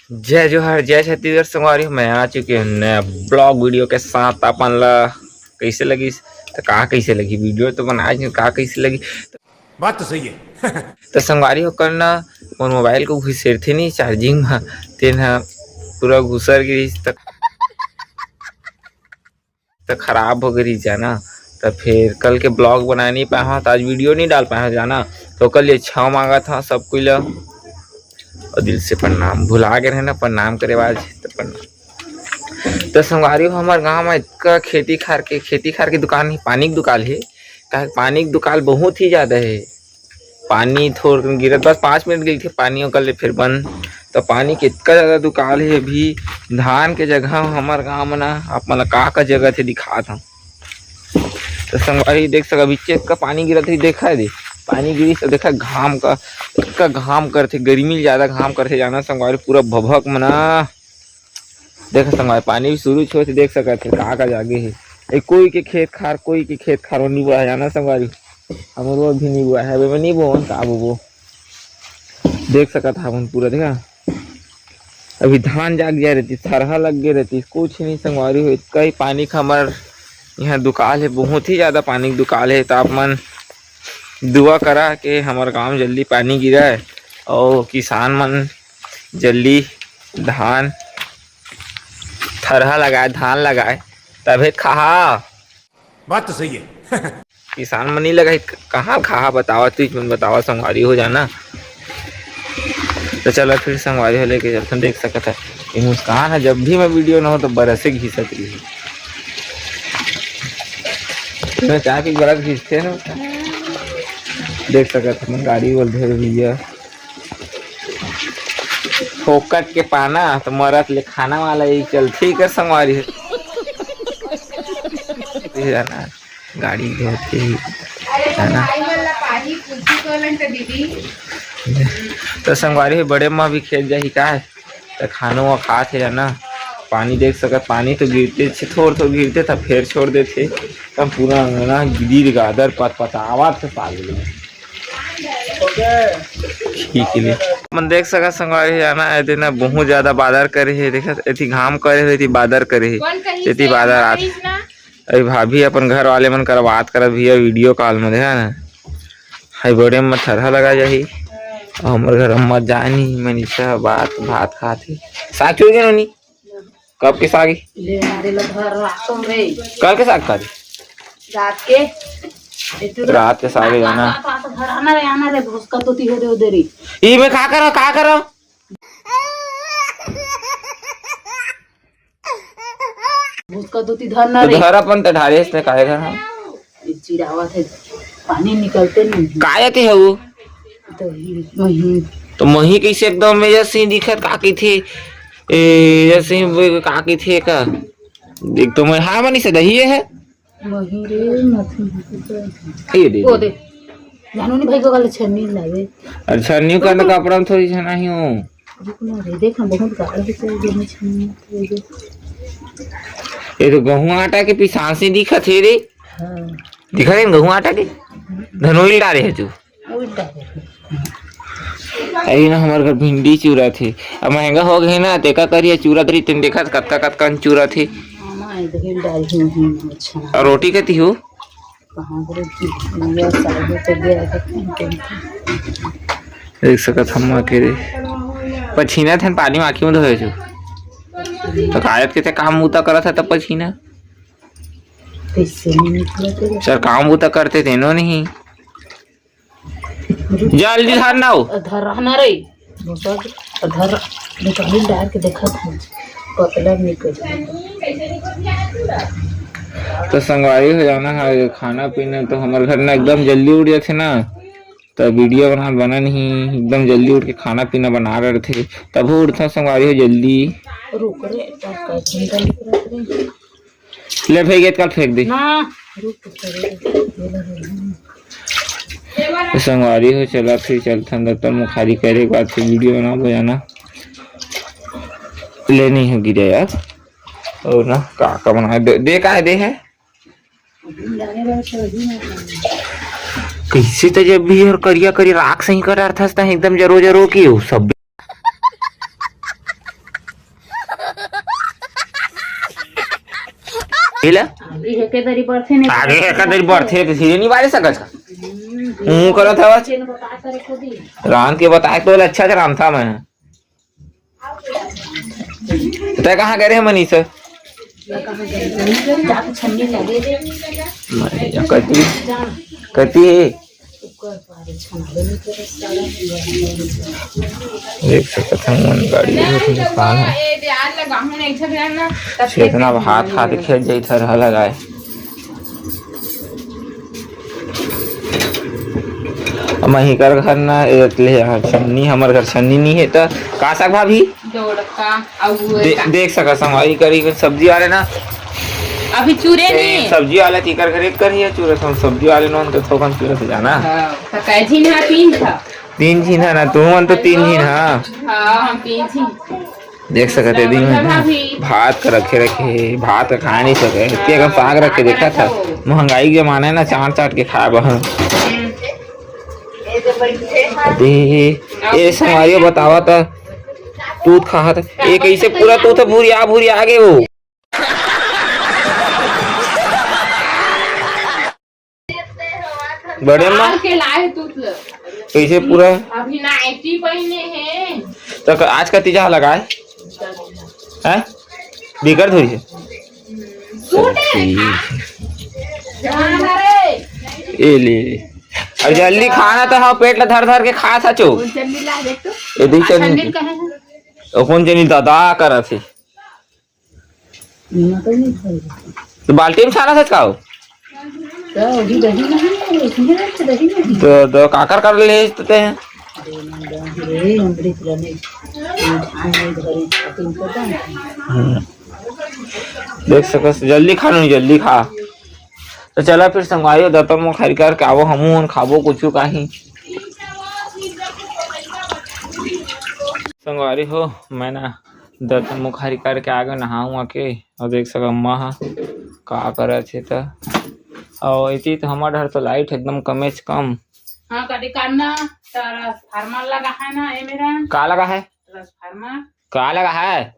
जय जोहर जय छत्तीसगढ़ संगवारी। मैं आ चुके हैं नया ब्लॉग वीडियो के साथ। अपन ला कैसे लगी तो कहा कैसे लगी वीडियो तो बनाए कहा कैसे लगी बात तो सही है। तो संगवारी हो करना और मोबाइल को घुसेर थे नहीं चार्जिंग में तेन पूरा घुसर गई तो खराब हो गई जाना। तो फिर कल के ब्लॉग बना नहीं पाया तो आज वीडियो नहीं डाल पाया जाना। तो कल ये 6 मांगा था सब कुछ ला और दिल से प्रणाम भुला गए रहे ना प्रणाम करे बाद तो प्रणाम। तो संगवारी हो हमारे गाँव में इतना खेती खार की दुकान है, पानी की दुकान है। कहा पानी की दुकान बहुत ही ज़्यादा है। पानी थोड़ा गिरत बस 5 मिनट गई थी पानी और कल फिर बंद। तो पानी की इतना ज़्यादा दुकान है। अभी धान के जगह हमारे गाँव में ना आप मतलब का जगह थे दिखा था। तो संगवारी देख सका बीचे का पानी गिरा थी देखा है दे पानी गिरी तो देखा घाम का घाम करते गर्मी ज्यादा घाम करते जाना। संगवारी पूरा भभक मना देखा संगवारी पानी भी शुरू छो देख सका थे का जागे है कोई के खेत खार नहीं बुआ जाना। संगवारी हमारो भी नहीं बुआ है नहीं बो का वो देख सका था अपन पूरा देखा। अभी धान जाग जा रहती सरहा लग गई रहती कुछ नहीं संगवारी हो इतना ही पानी का हमार यहाँ दुकान है बहुत ही ज़्यादा पानी की दुकान है। तापमान दुआ करा कि हमारे गांव जल्दी पानी गिरा है और किसान मन जल्दी धान थरहा लगाए धान लगाए तभी खा। बात तो सही है। किसान मन नहीं लगाए कहाँ खा बतावा तुझ मन बतावा संगवारी हो जाना। तो चलो फिर संगवारी हो लेके चलते देख सकता है ये मुस्कान है जब भी मैं वीडियो ना हो तो बरसे घिसत रही है। मैं चाह की बरस घिसते ना देख सकते हैं गाड़ी बोल दे भैया फोकट के पाना तो मरत ले खाना वाला यही चल ठीक है संगवारी जाना गाड़ी धोती है ना। तो संगवारी बड़े माँ भी खेत जाही का है तो खानो वो खा थे जाना। पानी देख सकत पानी तो गिरते थोड़ा गिरते था फिर छोड़ देते तब पूरा अंगना गिर गादर पतावा से पाल मन देख सका संगवारी जाना है ना बहुत ज्यादा बादर करे है देखा एथी घाम करे हुए थी बादर करे है एथी बादर आ अरे भाभी अपन घर वाले मन कर बात कर भैया वीडियो कॉल में देखा ना हाई बड़े में थरहा लगा जाही और हमारे घर मत जानी मनीषा बात भात खाती साग चुड़ गए नहीं कब के साग कल के साग खा रात के साग जाना ये में का करो धर अपन तो ढारे से काहे घर चिरावत है पानी निकलते नहीं काहे थे वो तो मही कैसे एकदम में जैसे दिखत काकी थे जैसे काकी थे का देख तो मैं हाँ मनी से दही है मही रे मथी दे ओ दे जानू नहीं भाई को वाला छन्नी लावे अच्छा न्यू का कपड़ा में थोड़ी छना ही हूं रुकना रे देख ना बहुत गाढ़ा दिख रहा है छन्नी ये तो गेहूं आटा के पिसासी दिखत है रे। हां दिखा रहे गेहूं आटा के धनोइल डाले है तू अरे ना हमारे घर भिंडी चूरा थे अब महंगा हो गए ना तेका करिए चूरा तरी तुम देखा कत्ता चूरा थे और रोटी कहती हो देख सकत हम अकेले पछीना थे पानी में आँखी में धोए छो तो कायद के थे काम बूता करा था तब पछीना सर काम बूता करते थे नो नहीं जल्दी धार ना हो धर ना रे धर निकाली डाल के देखा था पतला निकल तो संगवारी हो जाना है खाना पीना तो हमारे घर ना एकदम जल्दी उठ जाते ना तो वीडियो बना नहीं एकदम जल्दी उठ के खाना पीना बना रहे थे तब वो उठता संगवारी हो जल्दी रुक रे ले फेंक कल फेंक दे ना रुक संगवारी हो चला फिर चलता दफ्तर मुखारी करे के बाद फिर वीडियो बना बजाना ले नहीं है गिरे यार और ना का बना दे का दे है कैसे तो जब भी और करिया राख सही कर अर्थात एकदम जरो की हो सब ले अभी हेके दरी बरथे नहीं आगे का देर बढ़ते तो सीधे नहीं बारे सकत का करत हवा चेन बता करे को दी राम के बताए तो अच्छा से राम था मैं तय कहाँ गए रे मनीष जाके छन्नी लगे दे कती कती ऊपर पारे छना लेने के सारा देख सकते हैं मन गाड़ी दुकान है इतना हाथ हाथ खेल जाई थर लगाए मही कर घर ना ले छन्नी हमर घर छन्नी नहीं है तो का साग भाभी देख सका संगवारी करी सब्जी वाले ना अभी चूरे नहीं सब्जी वाले तीकर घर एक करी है चूरे सब्जी वाले नोन तो थोकन चूरे से जाना झीन है तीन झीन है ना तू मन तो तीन झीन हाँ हम 3 झीन देख सकते दिन में भात का रखे भात का खा नहीं सके इतने का साग रख के देखा था महंगाई के जमाना है ना चाट चाट के खाए बहन ये समारियो बतावा था तूत खा था ये कैसे पूरा तूत भूरी आगे वो बड़े माँ के लाए तू कैसे पूरा अभी नाइटी पहने हैं तो आज का तीजा लगाए हैं बिगड़ थोड़ी से ए ले और जल्दी खाना तो हाँ पेट ला धर के खा सचो ये दी चलनी कौन चली दादा करा थे तो बाल्टी में खाना सच खाओ तो काकर कर ले हैं देख सको जल्दी खा लो जल्दी खा तो चला फिर संगवारी दत्तम मो खरी कर के आवो हमू खाबो कुछ काही संगवारी हो मैं ना दत्तम मो खरी करके आगे नहाऊँ आके और देख सका अम्मा का करे थे तो और इतनी तो हमारे घर तो लाइट एकदम कमे से कम हाँ कटी करना ट्रांसफार्मर लगा है ना ये मेरा का लगा है ट्रांसफार्मर का लगा है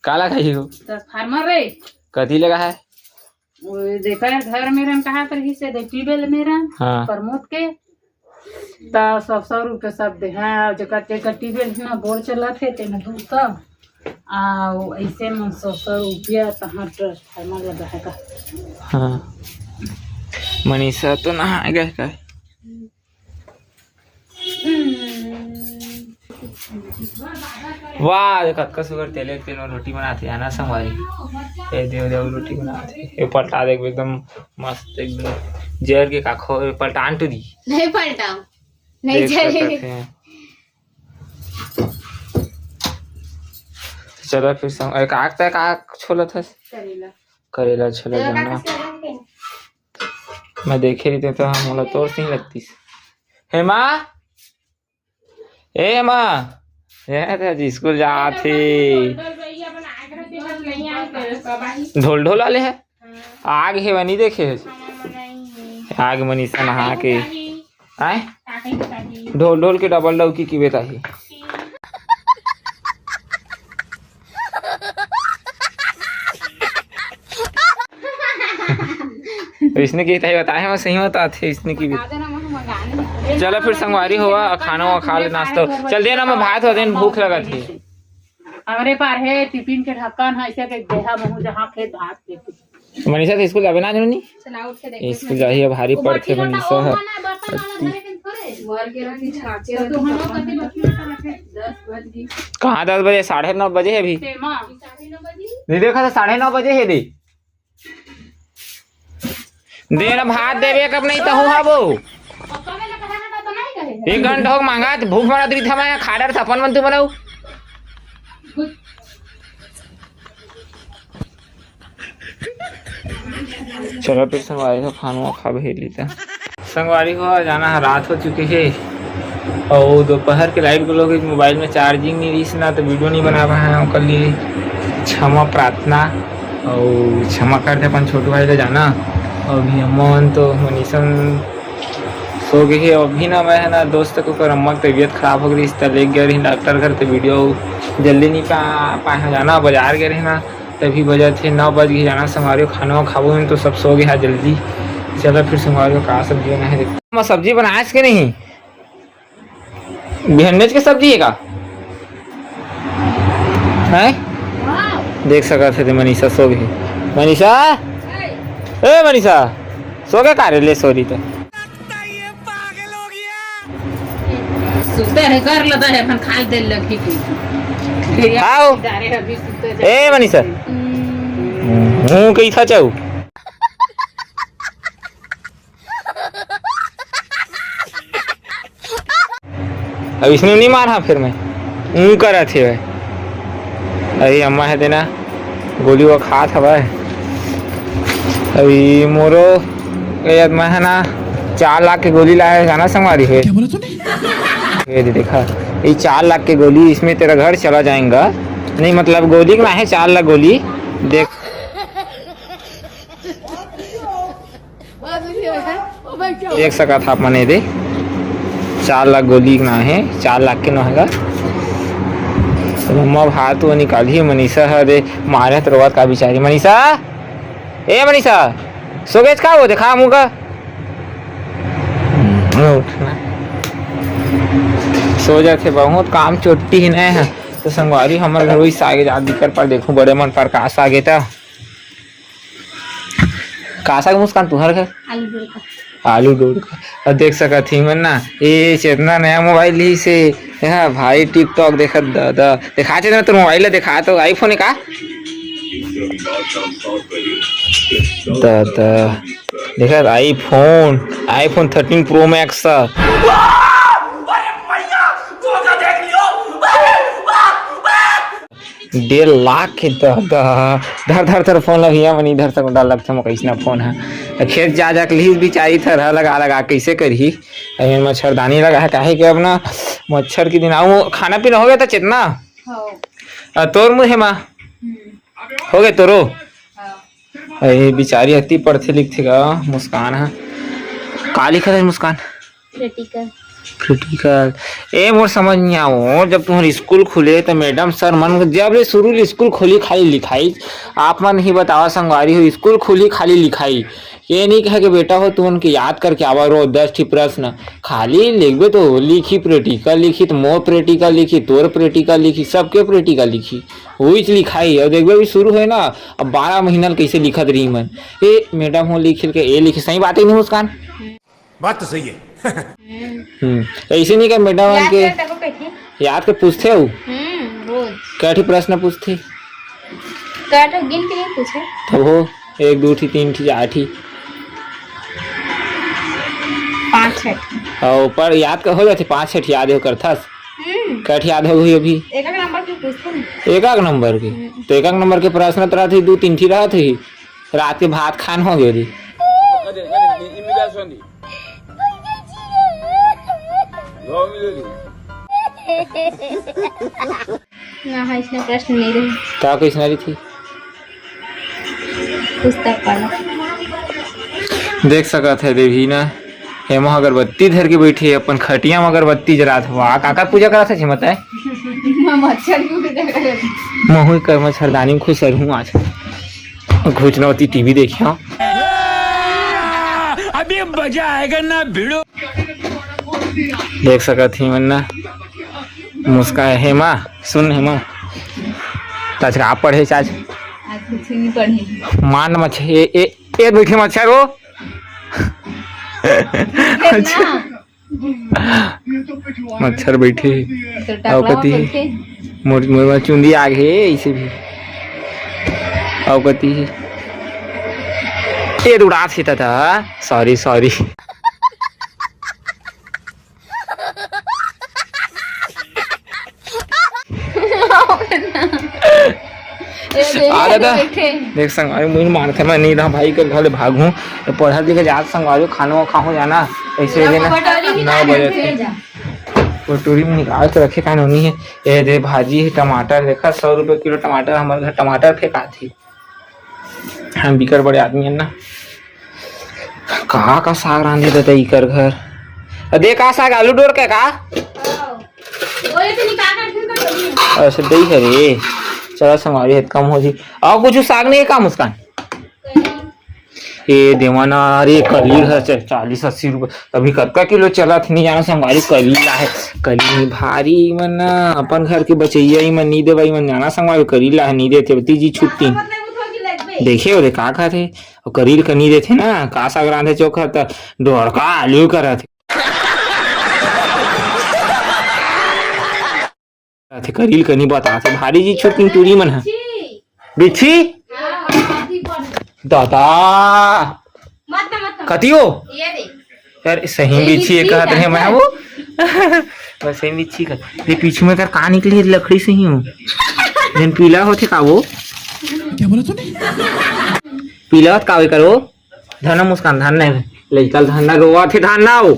का लगा ही हो ट्रांसफार्मर रे कथी लगा है वो देखा है घर मेरा कहा कर ही से ट्यूबवेल मेरा हाँ प्रमोद के ता 100 रुपये सब दे हाँ जगह ट्यूबवेल ना बोर चला थे तेना दूर तक ऐसे में 100 रुपया तहाँ ट्रांसफार्मर लगा है का हाँ मनीषा तो नहा गए का वाह देखा का सुगर तेल रोटी बनाते है ना संगवारी ये देव रोटी बनाते ये पलटा देख एकदम मस्त एकदम जर के काखो पलटान तो दी नहीं पलटाओ नहीं चलेगा चलो फिर काक छोला था करेला छोला जाना मैं देखे नहीं तो हम बोला तोड़ नहीं लगती है माँ ए माँ ये स्कूल जाते ढोल ढोल वाले है आग है नहीं देखे आग मनीषा नहा के आए ढोल ढोल के डबल डौकी की बेटा ही इसने की बताया मैं सही बता थे इसने की भी चलो फिर संगवारी हुआ खाना हुआ खा ले नाश्ता चल देना मैं भात हो देन भूख लगा थी हमारे पार है टिफिन के ढक्कन है ऐसे के देहा महू जहां खेत भात के मनीषा तो स्कूल जावे ना जरूरी स्कूल जाइए भारी पड़ते मनीषा है कहाँ 10 बजे 9:30 बजे है अभी नहीं देखा था 9:30 बजे है दी देना भात देवे कब नहीं तो हुआ वो 1 घंटा हो मांगा भूख मरा दी था मैं खाडर था अपन मन तू बनाऊ चलो फिर संगवारी को खाना खा भेली था संगवारी को जाना है रात हो चुकी है और दोपहर के लाइट लोग मोबाइल में चार्जिंग नहीं रही ना तो वीडियो नहीं बना पाए कल लिए क्षमा प्रार्थना और क्षमा करते अपन छोटू भाई को जाना और भी अमन तो मनीषन सो गई है अभी ना मैं है ना दोस्त को कर अम्मा की तबीयत खराब हो गई इस तरह ले गए रही डॉक्टर घर तो वीडियो जल्दी नहीं पाए जाना बाजार गए रही ना तभी वजह थे 9 बज गए जाना संगवारी खाना खाबो में तो सब सो गया जल्दी। चलो फिर संगवारी का सब्जी बना है देखो सब्जी बनाए के नहीं भिंडी के सब्जी है का है देख सका थे मनीषा सो गई। मनीषा ए मनीषा सो गए का रे ले सोरी तो सुते है कर लेता है अपन खा दे लगी की आओ जा रहे अभी सुते जा ए मनीषा हूँ कैसा चाहू अब इसने नहीं मारा फिर मैं करा थे भाई अरे अम्मा है देना गोली वो खा था भाई अभी मोरो याद मैं है ना 4 लाख की गोली लाया जाना संगवारी है ये देखा ये 4 लाख की गोली इसमें तेरा घर चला जाएगा नहीं मतलब गोली ना है 4 लाख गोली देख देख सका था अपने दे 4 लाख गोली ना है 4 लाख के ना है मम्मा भात वो निकाली मनीषा है दे मारे तो रोवत का बिचारी मनीषा ए मनीषा सो गए का वो देखा मुँह का सो जाते बहुत काम चोटी ही नहीं है तो संगवारी हमारे घर वही आगे जा दिक्कत पर देखूं बड़े मन पर काश आगे था कासा के मुस्कान तुम्हारे घर आलू डोर का और देख सका थी मन ना ये चेतना नया मोबाइल ही से हाँ भाई टिकटॉक देखा दादा दिखा थे तो मोबाइल दिखा तो आईफोन है का दादा देखा आईफोन 13 प्रो मैक्स 1.5 लाख के धर फोन लगिया मन इधर तक डाल लगता मैं कैसना फोन है खेत जा के ली बिचारी थर लगा कैसे करी मच्छरदानी लगा है काहे के अब ना मच्छर के दिन आऊ खाना पीना हो गया था चेतना तोर मुँह माँ हो गए तोरो अरे बिचारी अति पढ़ते लिखते का मुस्कान है का लिखा था मुस्कान क्रिटिकल ए मोर समझ नहीं आओ जब तुम्हारे स्कूल खुले तो मैडम सर मन जब ले शुरू स्कूल खोली खाली लिखाई आप मन ही बतावा संगवारी हो स्कूल खुली खाली लिखाई ये नहीं कहे कि बेटा हो तुम उनके याद करके आवा रो 10 प्रश्न खाली लिखबे तो लिखी प्रैक्टिकल लिखी तो मोर प्रैक्टिकल लिखी तोर प्रैक्टिकल लिखी सबके प्रैक्टिकल लिखी वही लिखाई और देखबे भी शुरू है ना अब 12 महीना कैसे लिखत रही मन ए मैडम हो लिख के ए लिखी सही बात है नहीं मुस्कान बात तो सही है ऐसे नहीं क्या मैडम के याद के पूछते हो क्या प्रश्न पूछते तब हो 1 2 3 4 5 6 और पर याद का हो जाते 5 6 याद हो करथस क्या याद हो गई अभी एक नंबर के पूछते एक नंबर के तो 1 नंबर के प्रश्न तो थी 2 3 रहा थी रात के भात खान हो गई ना है इसमें प्रश्न नहीं रहे क्या कैसे रही थी पुस्तक पढ़ा देख सका थे देवी ना हेमा अगरबत्ती धर के बैठी अपन खटिया में अगरबत्ती जरा था वाह काका पूजा करा था मत है मच्छर क्यों देख रहे महू कर मच्छरदानी में खुश रहूं आज घुचनौती टीवी देखियो अभी मजा आएगा ना भिड़ो देख सका थी मन्ना मुस्कान हेमा सुन हेमा ताज आप पढ़े आज कुछ नहीं पढ़े मान मच्छर ए बैठे मच्छर हो मच्छर बैठे अवकती मोर चुंदी आगे ऐसे भी अवकती ये उड़ा थे था सॉरी देख संगवारी मुझे मारते मैं नहीं रहा भाई के घर भागू पढ़ा लिखे जा संगवारी खाना खाऊं जाना ऐसे 9 बजे थे कटोरी में निकाल के रखे का नहीं है ये दे भाजी है टमाटर देखा 100 रुपये किलो टमाटर हमारे घर टमाटर फेंका थी हम बिकर बड़े आदमी है ना कहाँ का साग रांधे देता इकर घर देख का साग आलू डोर के का अच्छा दही है रे चला संगवारी है कम हो जी। और कुछ साग नहीं है का मुस्कान? ये देवाना अरे कलील है 40-80 रुपए अभी कतका किलो चला नहीं जाना संगवारी कलीला है कली भारी मन अपन घर के बचैया ही मन नहीं दे भाई मन जाना संगवारी कलीला है नहीं देते तीजी छुट्टी देखे हो का खाते और करील का नहीं देते ना का साग रांधे चोखा त डोरका आलू करत करील का नहीं बताते भारी जी छुट्टी टूरी मन है बिच्छी दादा कती हो यार सही बिच्छी कहते हैं मैं वो बस सही बिच्छी का ये पीछे में कर कहाँ निकली लकड़ी से ही हूँ जन पीला होते का वो क्या बोला तूने? पीला होत का करो धना मुस्कान धान नहीं लइकल धान ना रोवा थे धान ना हो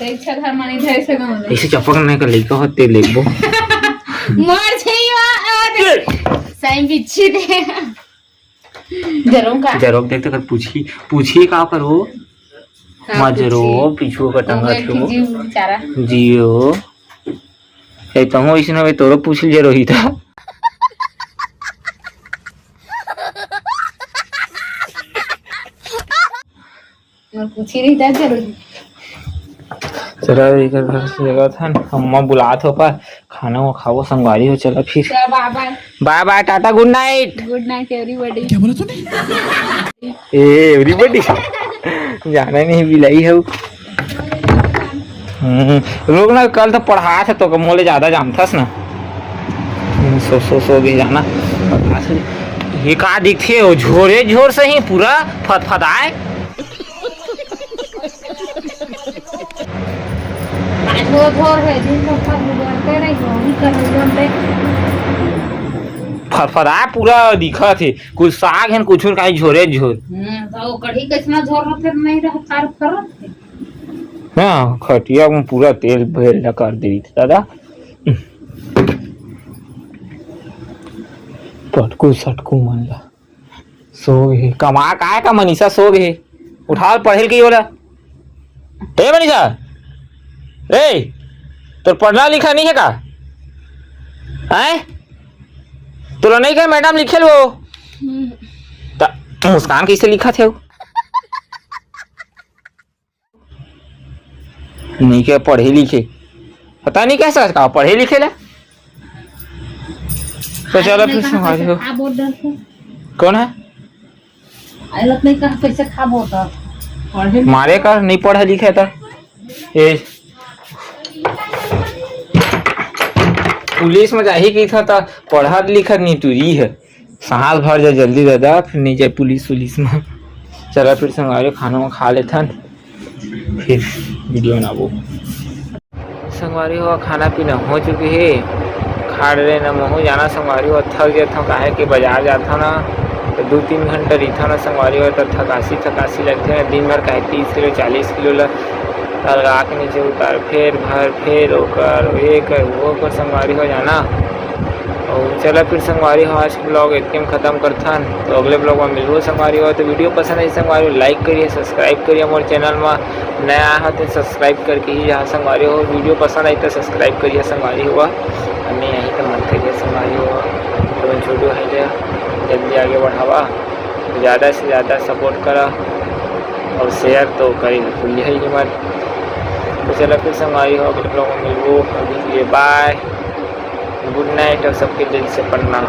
ऐसे चपक नहीं कर लइका होते लेबो मर छै सही बिच्छी दे जरो देखते कर पूछिए का करो मजरो पीछू का टंगा थो बेचारा जियो ए तमो इसने वे तोरो पूछ ले रोही था और पूछी रही था जरूर चला इधर घर से जगह था अम्मा बुलात हो पर खाना वो खाओ संगवारी हो चला फिर bye bye bye bye tata good night everybody क्या बोला तूने? ए एवरीबॉडी जाना नहीं बिलाई है लोग ना कल तो पढ़ा थे तो मोले ज्यादा जानथस ना सो भी जाना ये का दिखे हो झोरे झोर से ही पूरा फदफदाए फदफदा पूरा दिखा थे कुछ साग है कुछ का झोरे झोर तो कढ़ी कैसना झोर फिर नहीं रह कार करत हाँ खटिया में पूरा तेल भेल कर दी थी दादा पटकू सटकू मन ला सो गए कमा का का मनीषा सो गए उठा पढ़ेल की बोला हे मनीषा ए तो पढ़ना लिखा नहीं है का हैं तो नहीं क्या मैडम लिखे लो मुस्कान कैसे लिखा थे नहीं क्या पढ़े लिखे पता नहीं कैसा कहा पढ़े लिखे ला तो चलो फिर संभाल हो कौन है आयलत नहीं कहा कैसे खा बोता मारे कर नहीं पढ़ा लिखा था ये पुलिस में जाही की था पढ़ा लिखा नहीं टूरी है साल भर जा जल्दी दादा फिर नहीं जाए पुलिस में चला फिर संगवारी खाना में खा लेता फिर वीडियो बनाबो संगवारी हो खाना पीना हो चुकी है खा रहे न महू जाना संगवारी हो थक गया था काहे कि बाजार जाता ना तो 2-3 घंटा रही ना संगवारी हो तो थकासी लगती है दिन भर काहे 30 किलो 40 किलो लगा के नीचे उतार फिर भर फिर ओकर ये कर वो कर संगवारी हो जाना और चला फिर संगवारी हो आज के ब्लॉग इतने में ख़त्म करथन तो अगले ब्लॉग में मिलूँ संगवारी हो तो वीडियो पसंद है संगवारी लाइक करिए सब्सक्राइब करिए हमारे चैनल में नया है तो सब्सक्राइब करके ही जहाँ संगवारी हो वीडियो पसंद आई तो सब्सक्राइब करिए संगवारी हुआ नहीं आई तो मत करिए संगवारी हुआ तो छोटू है जल्दी आगे बढ़ावा ज़्यादा से ज़्यादा सपोर्ट करा और शेयर तो करी भूलिए ही मत तो चलो फिर संगवारी हो अगले ब्लॉग में मिलूँ अभी के लिए बाय गुड नाइट और सबके दिल से प्रणाम।